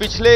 पिछले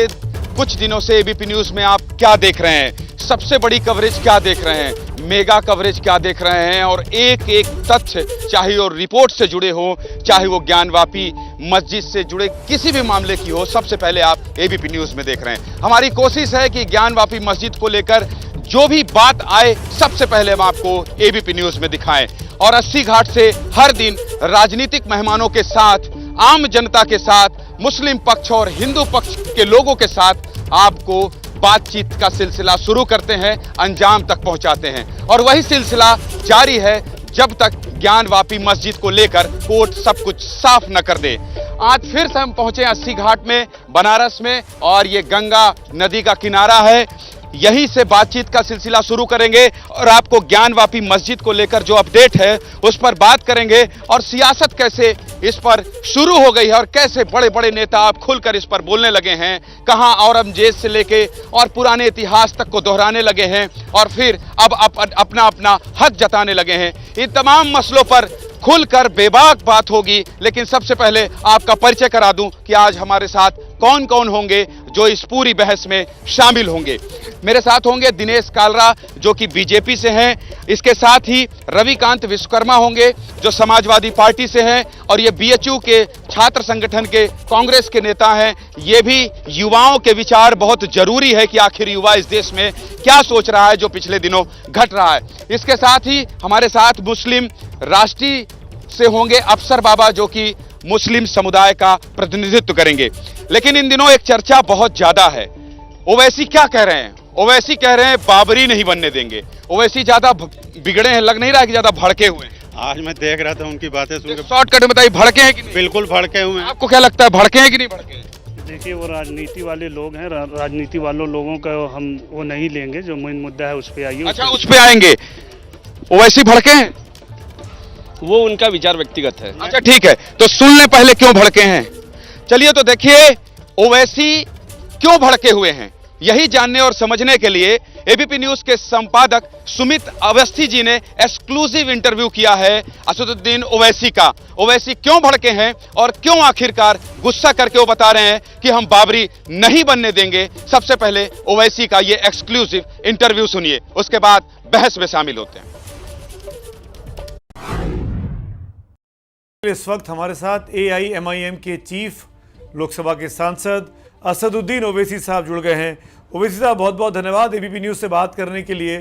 कुछ दिनों से एबीपी न्यूज में आप क्या देख रहे हैं, सबसे बड़ी कवरेज क्या देख रहे हैं, मेगा कवरेज क्या देख रहे हैं और एक एक तथ्य, चाहे वो रिपोर्ट से जुड़े हो, चाहे वो ज्ञानवापी मस्जिद से जुड़े किसी भी मामले की हो, सबसे पहले आप एबीपी न्यूज में देख रहे हैं। हमारी कोशिश है कि ज्ञानवापी मस्जिद को लेकर जो भी बात आए सबसे पहले हम आपको एबीपी न्यूज में दिखाएं और 80 घाट से हर दिन राजनीतिक मेहमानों के साथ, आम जनता के साथ, मुस्लिम पक्ष और हिंदू पक्ष के लोगों के साथ आपको बातचीत का सिलसिला शुरू करते हैं, अंजाम तक पहुंचाते हैं और वही सिलसिला जारी है जब तक ज्ञानवापी मस्जिद को लेकर कोर्ट सब कुछ साफ न कर दे। आज फिर से हम पहुंचे 80 घाट में, बनारस में, और ये गंगा नदी का किनारा है। यहीं से बातचीत का सिलसिला शुरू करेंगे और आपको ज्ञानवापी मस्जिद को लेकर जो अपडेट है उस पर बात करेंगे और सियासत कैसे इस पर शुरू हो गई है और कैसे बड़े बड़े नेता आप खुलकर इस पर बोलने लगे हैं, कहां औरंगजेब से लेके और पुराने इतिहास तक को दोहराने लगे हैं और फिर अब अपना अपना हक जताने लगे हैं। इन तमाम मसलों पर खुलकर बेबाक बात होगी, लेकिन सबसे पहले आपका परिचय करा दूं कि आज हमारे साथ कौन कौन होंगे जो इस पूरी बहस में शामिल होंगे। मेरे साथ होंगे दिनेश कालरा जो कि बीजेपी से हैं, इसके साथ ही रविकांत विश्वकर्मा होंगे जो समाजवादी पार्टी से हैं और ये बीएचयू के छात्र संगठन के कांग्रेस के नेता हैं। ये भी युवाओं के विचार बहुत जरूरी है कि आखिर युवा इस देश में क्या सोच रहा है जो पिछले दिनों घट रहा है। इसके साथ ही हमारे साथ मुस्लिम राष्ट्रीय से होंगे अफसर बाबा जो कि मुस्लिम समुदाय का प्रतिनिधित्व करेंगे। लेकिन इन दिनों एक चर्चा बहुत ज्यादा है, ओवैसी क्या कह रहे हैं? ओवैसी कह रहे हैं बाबरी नहीं बनने देंगे। ओवैसी ज्यादा बिगड़े हैं, लग नहीं रहा कि ज्यादा भड़के हुए हैं। आज मैं देख रहा था उनकी बातें सुनकर। शॉर्टकट में बताइए, भड़के हैं कि नहीं? बिल्कुल भड़के हुए हैं। आपको क्या लगता है, भड़के हैं कि नहीं भड़के हैं? देखिए, वो राजनीति वाले लोग हैं, राजनीति वालों लोगों का हम वो नहीं लेंगे। जो मेन मुद्दा है उस पर आइए। अच्छा, उस पे आएंगे। ओवैसी भड़के हैं? वो उनका विचार व्यक्तिगत है। अच्छा ठीक है, तो सुन लें पहले क्यों भड़के हैं। चलिए तो देखिए ओवैसी क्यों भड़के हुए हैं, यही जानने और समझने के लिए एबीपी न्यूज के संपादक सुमित अवस्थी जी ने एक्सक्लूसिव इंटरव्यू किया है असदुद्दीन ओवैसी का। ओवैसी क्यों भड़के हैं और क्यों आखिरकार गुस्सा करके वो बता रहे हैं कि हम बाबरी नहीं बनने देंगे। सबसे पहले ओवैसी का ये एक्सक्लूसिव इंटरव्यू सुनिए, उसके बाद बहस में शामिल होते हैं। इस वक्त हमारे साथ AIMIM के चीफ लोकसभा के सांसद असदुद्दीन ओवैसी साहब जुड़ गए हैं। ओवैसी साहब, बहुत बहुत धन्यवाद एबीपी न्यूज़ से बात करने के लिए।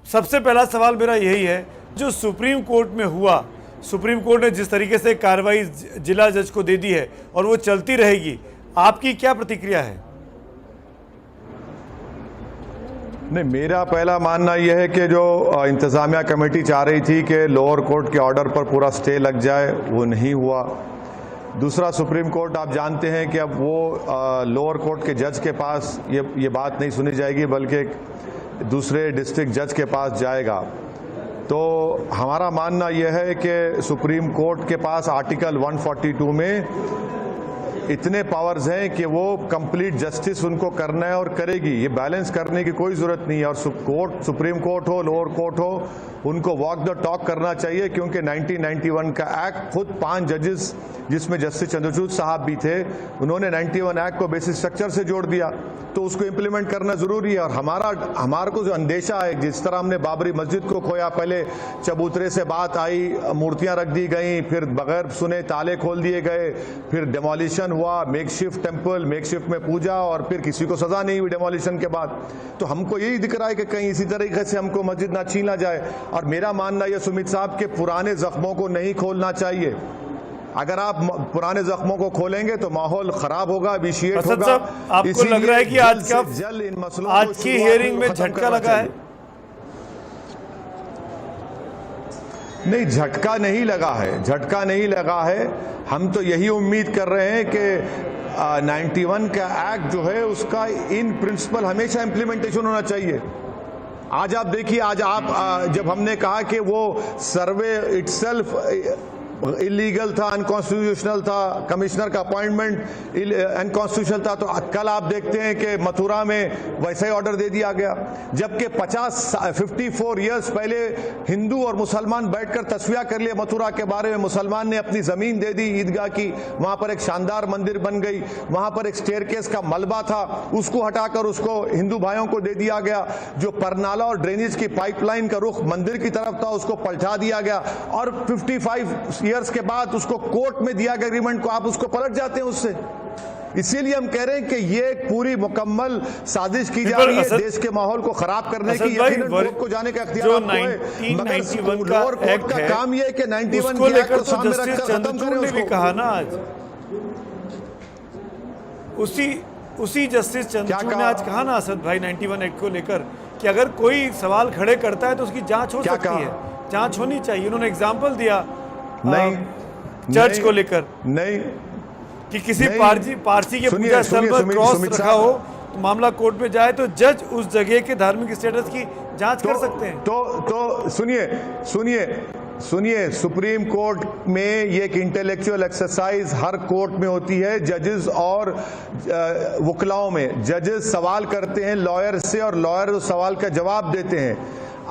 सबसे पहला सवाल मेरा यही है, जो सुप्रीम कोर्ट में हुआ, सुप्रीम कोर्ट ने जिस तरीके से कार्रवाई जिला जज को दे दी है और वो चलती रहेगी, आपकी क्या प्रतिक्रिया है? नहीं, मेरा पहला मानना यह है कि जो इंतज़ामिया कमेटी चाह रही थी कि लोअर कोर्ट के ऑर्डर पर पूरा स्टे लग जाए, वो नहीं हुआ। दूसरा, सुप्रीम कोर्ट आप जानते हैं कि अब वो लोअर कोर्ट के जज के पास ये बात नहीं सुनी जाएगी, बल्कि दूसरे डिस्ट्रिक्ट जज के पास जाएगा। तो हमारा मानना यह है कि सुप्रीम कोर्ट के पास आर्टिकल 142 में इतने पावर्स हैं कि वो कंप्लीट जस्टिस उनको करना है और करेगी। ये बैलेंस करने की कोई ज़रूरत नहीं है और सुप्रीम कोर्ट हो, लोअर कोर्ट हो, उनको वॉक द टॉक करना चाहिए, क्योंकि 1991 का एक्ट, खुद 5 जजेस जिसमें जस्टिस चंद्रचूड़ साहब भी थे, उन्होंने 91 एक्ट को बेसिक स्ट्रक्चर से जोड़ दिया, तो उसको इम्प्लीमेंट करना ज़रूरी है। और हमारा को जो अंदेशा है, जिस तरह हमने बाबरी मस्जिद को खोया, पहले चबूतरे से बात आई, मूर्तियां रख दी गई, फिर बगैर सुने ताले खोल दिए गए, फिर डेमोलिशन हुआ, मेकशिफ्ट टेम्पल, मेकशिफ्ट में पूजा, और फिर किसी को सजा नहीं हुई डेमोलिशन के बाद। तो हमको यही दिख रहा है कि कहीं इसी तरीके से हमको मस्जिद ना छीना जाए। और मेरा मानना यह सुमित साहब के पुराने जख्मों को नहीं खोलना चाहिए। अगर आप पुराने जख्मों को खोलेंगे तो माहौल खराब होगा, विशिएट होगा। आपको लग रहा है कि आज की हियरिंग में झटका लगा है? नहीं, झटका नहीं लगा है, झटका नहीं लगा है। हम तो यही उम्मीद कर रहे हैं कि 91 का एक्ट जो है उसका इन प्रिंसिपल हमेशा इम्प्लीमेंटेशन होना चाहिए। आज आप देखिए, आज आप जब हमने कहा कि वो सर्वे इटसेल्फ इलीगल था, अनकॉन्स्टिट्यूशनल था, कमिश्नर का अपॉइंटमेंट अनकॉन्स्टिट्यूशनल था। तो कल आप देखते हैं कि मथुरा में वैसा ही ऑर्डर दे दिया गया, जबकि 54 ईयर्स पहले हिंदू और मुसलमान बैठकर तस्वीर कर लिए मथुरा के बारे में। मुसलमान ने अपनी जमीन दे दी ईदगाह की, वहां पर एक शानदार मंदिर बन गई, वहां पर एक स्टेयरकेस का मलबा था, उसको हटाकर उसको हिंदू भाइयों को दे दिया गया। जो परनाला और ड्रेनेज की पाइपलाइन का रुख मंदिर की तरफ था उसको पलटा दिया गया, और 55 ईयर्स के बाद उसको कोर्ट में दिया गया एग्रीमेंट को, आप उसको पलट जाते हैं उससे। इसीलिए हम कह रहे हैं कि ये पूरी मुकम्मल साजिश की जा रही है देश के माहौल को खराब करने की। यकीनन कोर्ट को जाने का इख्तियार आपको है, मगर लोअर कोर्ट का काम ये है कि 91 को के लेकर एक्ट को सामने जस्टिस रखकर खत्म चंद्रचूड़ करें ने भी उसको। कहा ना आज, उसी जस्टिस चंद्रचूड़ ने आज कहा ना असद भाई 91 एक्ट को लेकर कि अगर कोई सवाल खड़े करता है तो उसकी जांच हो सकती है, जांच होनी चाहिए। उन्होंने एग्जाम्पल दिया चर्च को लेकर, नहीं कि किसी पारसी के पूजा स्थल पर क्रॉस रखा हो तो मामला कोर्ट में जाए तो जज उस जगह के धार्मिक स्टेटस की जांच कर सकते हैं। तो सुनिए, सुप्रीम कोर्ट में ये एक इंटेलेक्चुअल एक्सरसाइज हर कोर्ट में होती है, जजेस और वकलाओं में। जजेस सवाल करते हैं लॉयर से और लॉयर उस सवाल का जवाब देते हैं।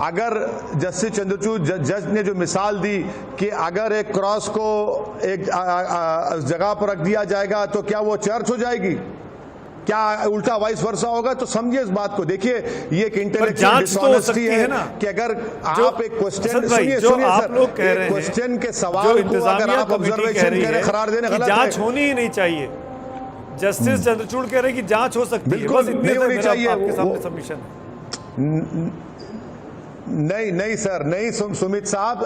अगर जस्टिस चंद्रचूड़ जज ने जो मिसाल दी कि अगर एक क्रॉस को एक जगह पर रख दिया जाएगा तो क्या वो चर्च हो जाएगी, क्या उल्टा वाइस वर्सा होगा, तो समझिए इस बात को। देखिए ये एक इंटेलेक्चुअल डिसऑनेस्टी है ना कि अगर आप एक क्वेश्चन सुनिए आप लोग कह रहे हैं क्वेश्चन के सवाल को अगर आप ऑब्जर्वेशन कह रहे करार देने गलत है, जांच होनी ही नहीं चाहिए। जस्टिस चंद्रचूड़ कह रहे हैं कि जांच हो सकती है, बस इतनी होनी चाहिए। आपके सामने सबमिशन है। नहीं सर, नहीं सुमित साहब,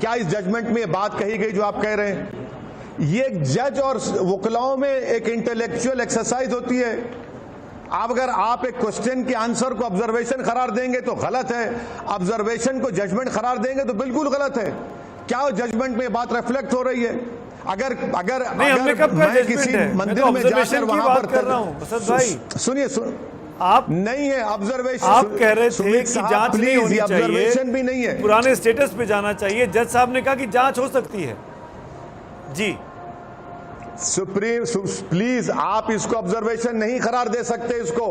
क्या इस जजमेंट में बात कही गई जो आप कह रहे हैं? ये जज और वकलाओं में एक इंटेलेक्चुअल एक्सरसाइज होती है। अगर आप एक क्वेश्चन के आंसर को ऑब्जर्वेशन करार देंगे तो गलत है, ऑब्जर्वेशन को जजमेंट करार देंगे तो बिल्कुल गलत है। क्या जजमेंट में बात रिफ्लेक्ट हो रही है? अगर मैं किसी मंदिर में जाकर वहां पर कर रहा हूं असद भाई, सुनिए आप नहीं है ऑब्जर्वेशन, आप कह रहे थे कि जांच नहीं होनी चाहिए, ऑब्जर्वेशन भी नहीं है, पुराने स्टेटस पे जाना चाहिए। जज साहब ने कहा कि जांच हो सकती है। जी सुप्रीम प्लीज, आप इसको ऑब्जर्वेशन नहीं करार दे सकते। इसको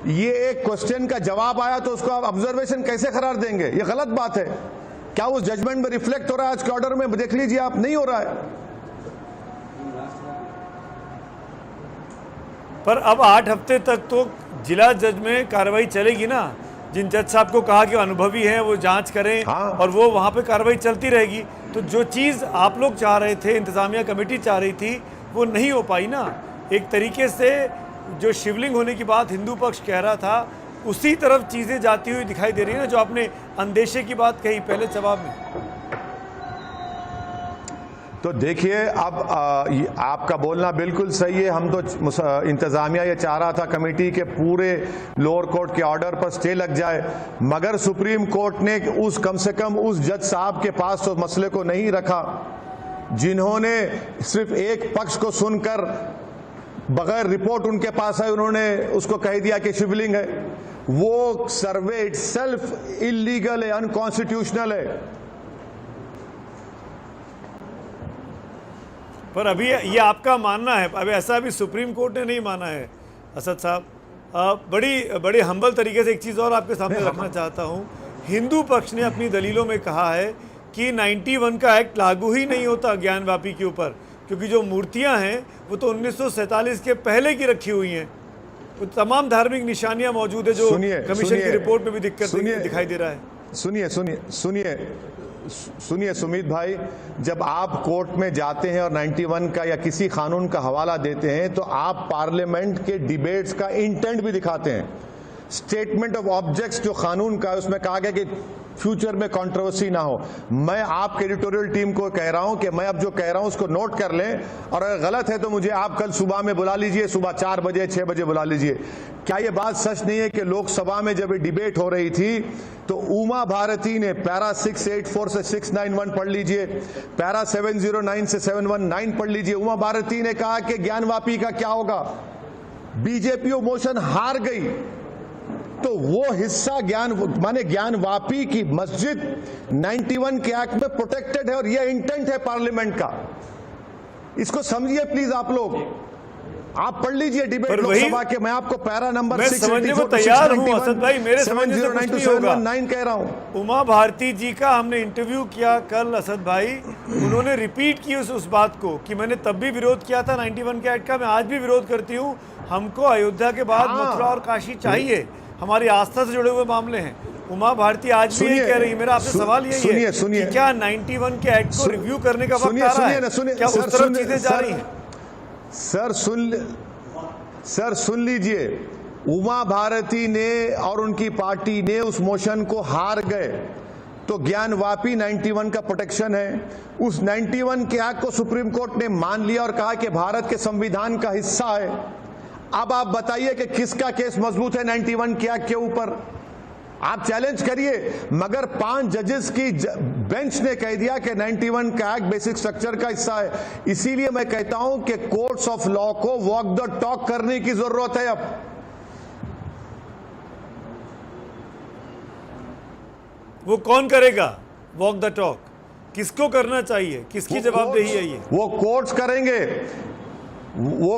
ये एक क्वेश्चन का जवाब आया तो उसको आप ऑब्जर्वेशन कैसे करार देंगे? ये गलत बात है। क्या उस जजमेंट में रिफ्लेक्ट हो रहा है आज के ऑर्डर में? देख लीजिए आप, नहीं हो रहा है। पर अब 8 हफ्ते तक तो जिला जज में कार्रवाई चलेगी ना। जिन जज साहब को कहा कि अनुभवी हैं वो जांच करें, हाँ। और वो वहां पे कार्रवाई चलती रहेगी। तो जो चीज़ आप लोग चाह रहे थे, इंतजामिया कमेटी चाह रही थी, वो नहीं हो पाई ना। एक तरीके से जो शिवलिंग होने की बात हिंदू पक्ष कह रहा था, उसी तरफ चीज़ें जाती हुई दिखाई दे रही है ना, जो आपने अंदेशे की बात कही पहले जवाब में। तो देखिए, अब आपका बोलना बिल्कुल सही है। हम तो इंतजामिया ये चाह रहा था कमेटी के पूरे लोअर कोर्ट के ऑर्डर पर स्टे लग जाए, मगर सुप्रीम कोर्ट ने कम से कम उस जज साहब के पास तो मसले को नहीं रखा जिन्होंने सिर्फ एक पक्ष को सुनकर बगैर रिपोर्ट उनके पास है उन्होंने उसको कह दिया कि शिवलिंग है। वो सर्वे इटसेल्फ इलीगल है, अनकॉन्स्टिट्यूशनल है। पर अभी ये आपका मानना है, अभी ऐसा अभी सुप्रीम कोर्ट ने नहीं माना है असद साहब। बड़ी हम्बल तरीके से एक चीज़ और आपके सामने रखना चाहता हूँ। हिंदू पक्ष ने अपनी दलीलों में कहा है कि 91 का एक्ट लागू ही नहीं होता ज्ञानवापी के ऊपर, क्योंकि जो मूर्तियां हैं वो तो 1947 के पहले की रखी हुई हैं। वो तमाम धार्मिक निशानियां मौजूद है जो कमीशन की रिपोर्ट में भी दिखाई दे रहा है। सुनिए सुमित भाई, जब आप कोर्ट में जाते हैं और 91 का या किसी कानून का हवाला देते हैं तो आप पार्लियामेंट के डिबेट्स का इंटेंट भी दिखाते हैं। स्टेटमेंट ऑफ ऑब्जेक्ट्स जो कानून का है उसमें कहा गया कि फ्यूचर में कंट्रोवर्सी ना हो। मैं आपके एडिटोरियल टीम को कह रहा हूं कि मैं अब जो कह रहा हूं उसको नोट कर लें, और अगर गलत है तो मुझे आप कल सुबह में बुला लीजिए, सुबह 4 बजे 6 बजे बुला लीजिए। क्या ये बात सच नहीं है कि लोकसभा में जब ये डिबेट हो रही थी तो उमा भारती ने पैरा 684 से 691 पढ़ लीजिए, पैरा 709 से 719 पढ़ लीजिए। उमा भारती ने कहा कि ज्ञानवापी का क्या होगा, बीजेपी मोशन हार गई। तो वो हिस्सा माने ज्ञानवापी की मस्जिद 91 के एक्ट में प्रोटेक्टेड है और ये इंटेंट है पार्लियामेंट का। इसको समझिए प्लीज आप लोग, आप पढ़ लीजिए डिबेट लोकसभा के, मैं आपको पैरा नंबर मैं समझने को तैयार हूं असद भाई, मेरे समझने से कुछ नहीं होगा। 9 कह रहा हूं। उमा भारती जी का हमने इंटरव्यू किया कल असद भाई, उन्होंने रिपीट की उस बात को कि मैंने तब भी विरोध किया था 91 के एक्ट का, मैं आज भी विरोध करती हूँ। हमको अयोध्या के बाद मथुरा और काशी चाहिए, हमारी आस्था से जुड़े हुए मामले हैं। उमा भारती आज भी यही कह रही है। मेरा आपसे सवाल यही है कि क्या 91 के एक्ट को रिव्यू करने का वक्त आ रहा है? क्या उस तरफ चीजें जा रही हैं? सर सुन लीजिए, उमा भारती ने और उनकी पार्टी ने उस मोशन को हार गए, तो ज्ञानवापी 91 का प्रोटेक्शन है। उस 91 के एक्ट को सुप्रीम कोर्ट ने मान लिया और कहा कि भारत के संविधान का हिस्सा है। अब आप बताइए कि किसका केस मजबूत है 91 के एक्ट के ऊपर? आप चैलेंज करिए, मगर 5 जजेस की बेंच ने कह दिया कि 91 का एक्ट बेसिक स्ट्रक्चर का हिस्सा है। इसीलिए मैं कहता हूं कि कोर्ट्स ऑफ लॉ को वॉक द टॉक करने की जरूरत है। अब वो कौन करेगा वॉक द टॉक? किसको करना चाहिए? किसकी जवाबदेही है ये? वो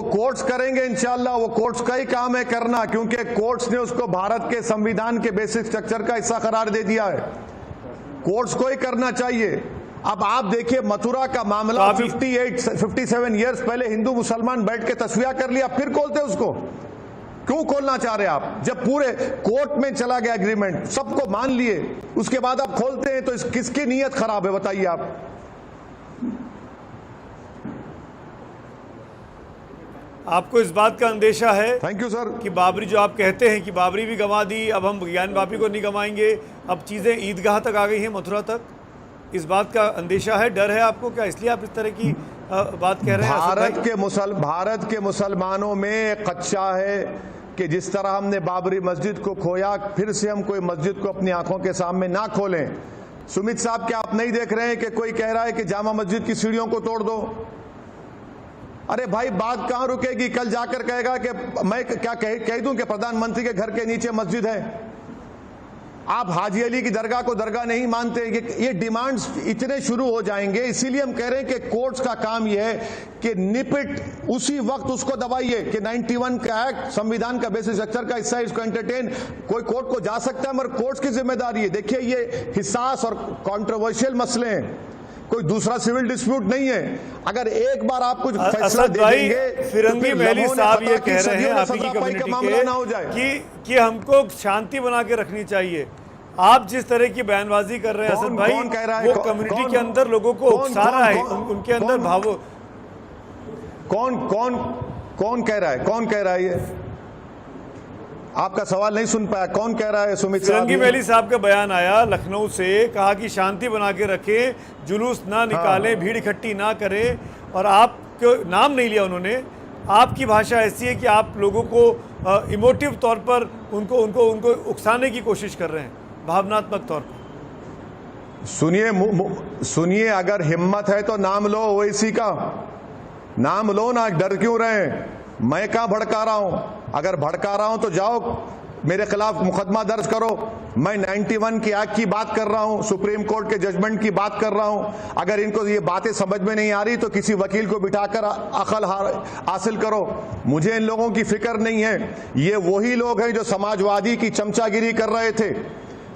कोर्ट्स करेंगे इंशाल्लाह। वो कोर्ट्स का ही काम है करना, क्योंकि कोर्ट्स ने उसको भारत के संविधान के बेसिक स्ट्रक्चर का हिस्सा करार दे दिया है। कोर्ट्स को ही करना चाहिए। अब आप देखिए मथुरा का मामला, 57 इयर्स पहले हिंदू मुसलमान बैठ के तस्वीर कर लिया, फिर खोलते उसको। क्यों खोलना चाह रहे आप? जब पूरे कोर्ट में चला गया एग्रीमेंट, सबको मान लिए, उसके बाद आप खोलते हैं, तो किसकी नीयत खराब है बताइए आप? आपको इस बात का अंदेशा है, थैंक यू सर, कि बाबरी, जो आप कहते हैं कि बाबरी भी गंवा दी, अब हम ज्ञानवापी को नहीं गंवाएंगे, अब चीजें ईदगाह तक आ गई हैं, मथुरा तक, इस बात का अंदेशा है, डर है आपको क्या? इसलिए आप इस तरह की बात कह रहे हैं? भारत के मुसलमानों में कच्चा है कि जिस तरह हमने बाबरी मस्जिद को खोया, फिर से हम कोई मस्जिद को अपनी आंखों के सामने ना खोलें। सुमित साहब, क्या आप नहीं देख रहे हैं कि कोई कह रहा है कि जामा मस्जिद की सीढ़ियों को तोड़ दो? अरे भाई, बात कहां रुकेगी? कल जाकर कहेगा कि मैं क्या कह दूं कि प्रधानमंत्री के घर के नीचे मस्जिद है। आप हाजी अली की दरगाह को दरगाह नहीं मानते। ये डिमांड्स इतने शुरू हो जाएंगे। इसीलिए हम कह रहे हैं कि कोर्ट्स का काम यह है कि निपिट उसी वक्त उसको दबाइए कि 91 का एक्ट संविधान का बेसिक स्ट्रक्चर का हिस्सा है, इसको एंटरटेन कोई कोर्ट को जा सकता है, मगर कोर्ट्स की जिम्मेदारी है। देखिए, ये हिसास और कंट्रोवर्शियल मसले हैं, कोई दूसरा सिविल डिस्प्यूट नहीं है। अगर एक बार आप कुछ फैसला दे देंगे, फिरंगी महली साहब ये कह रहे हैं आप ही की कम्युनिटी के कि हमको शांति बना के रखनी चाहिए। आप जिस तरह की बयानबाजी कर रहे हैं असद भाई, वो कम्युनिटी के अंदर लोगों को उकसा रहा है, उनके अंदर भावो। कौन कह रहा है? कौन कह रहा है? ये आपका सवाल नहीं सुन पाया। कौन कह रहा है? सुमित साहब, फिरंगी महली साहब का बयान आया लखनऊ से, कहा कि शांति बना के रखें, जुलूस ना निकालें, भीड़ इकट्ठी ना करें, और आपको नाम नहीं लिया उन्होंने। आपकी भाषा ऐसी है कि आप लोगों को इमोटिव तौर पर उनको उकसाने की कोशिश कर रहे हैं, भावनात्मक तौर पर। सुनिए, अगर हिम्मत है तो नाम लो ओवैसी का, नाम लो ना, डर क्यों रहे? मैं कहां भड़का रहा हूं? अगर भड़का रहा हूं तो जाओ मेरे खिलाफ मुकदमा दर्ज करो। मैं 91 की एक्ट की बात कर रहा हूं, सुप्रीम कोर्ट के जजमेंट की बात कर रहा हूं। अगर इनको ये बातें समझ में नहीं आ रही तो किसी वकील को बिठाकर अकल हासिल करो। मुझे इन लोगों की फिक्र नहीं है। ये वही लोग हैं जो समाजवादी की चमचागिरी कर रहे थे।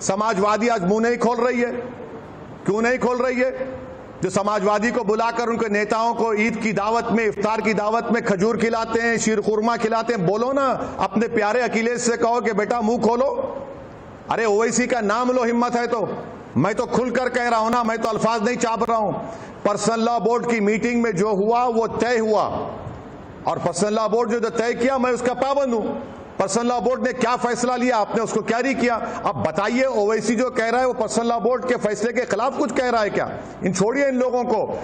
समाजवादी आज मुंह नहीं खोल रही है। क्यों नहीं खोल रही है? जो समाजवादी को बुलाकर उनके नेताओं को ईद की दावत में, इफ्तार की दावत में खजूर खिलाते हैं, शीर खुरमा खिलाते हैं। बोलो ना, अपने प्यारे अखिलेश से कहो कि बेटा मुंह खोलो। अरे ओवैसी का नाम लो, हिम्मत है तो। मैं तो खुलकर कह रहा हूं ना, मैं तो अल्फाज नहीं चाप रहा हूं। पर्सनल लॉ बोर्ड की मीटिंग में जो हुआ वो तय हुआ, और पर्सनल लॉ बोर्ड जो तय किया मैं उसका पाबंद हूं। पर्सनल लॉ बोर्ड ने क्या फैसला लिया, आपने उसको कैरी किया। अब बताइए, ओवैसी जो कह रहा है वो पर्सनल लॉ बोर्ड के फैसले के खिलाफ कुछ कह रहा है क्या? इन छोड़िए इन लोगों को,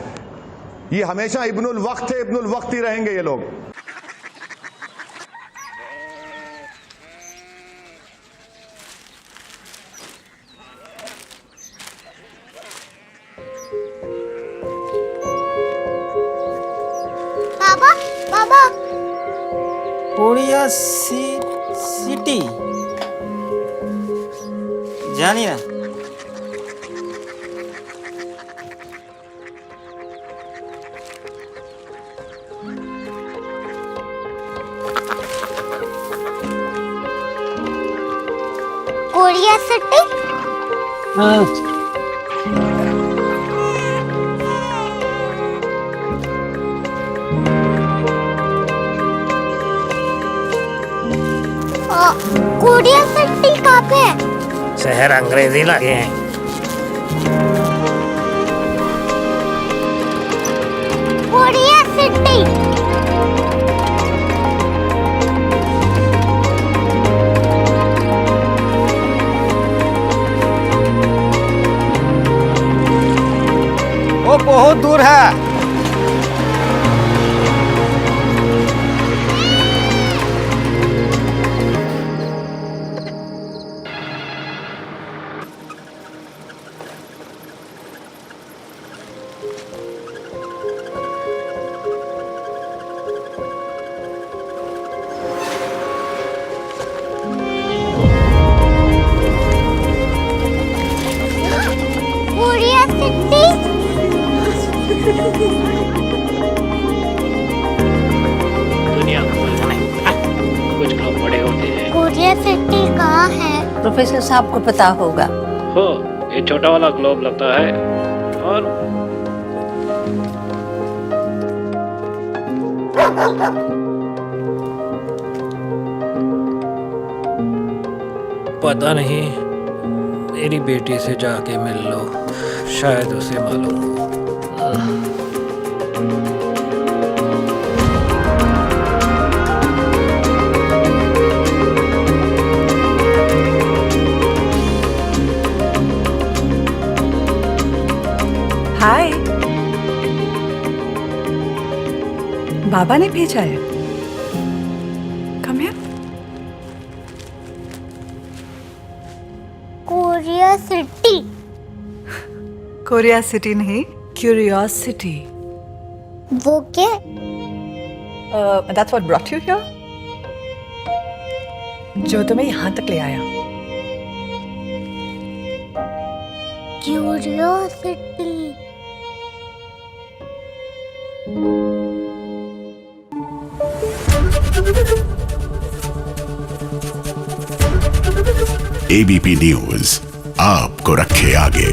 ये हमेशा इब्नुल वक्त है, इब्नुल वक्त ही रहेंगे ये लोग। बाबा, बाबा, कोरिया सिटी जानिए कोरिया सिटी। कोरिया सिटी कहाँ पे है? शहर अंग्रेजी लगे हैं। Korea city. वो बहुत दूर है। Korea city. दुनिया को कुछ लोग बड़े होते हैं। कोरिया सिटी कहाँ है? प्रोफेसर साहब को पता होगा। हो ये छोटा वाला ग्लोब लगता है और पता नहीं, मेरी बेटी से जाके मिल लो, शायद उसे मालूम हो। हाय, बाबा ने भेजा है। Come here. Korea city. Korea city नहीं, क्यूरियोसिटी। वो क्या? That's what brought you here? जो तुम्हें यहाँ तक ले आया। क्यूरियोसिटी। एबीपी न्यूज आपको रखे आगे।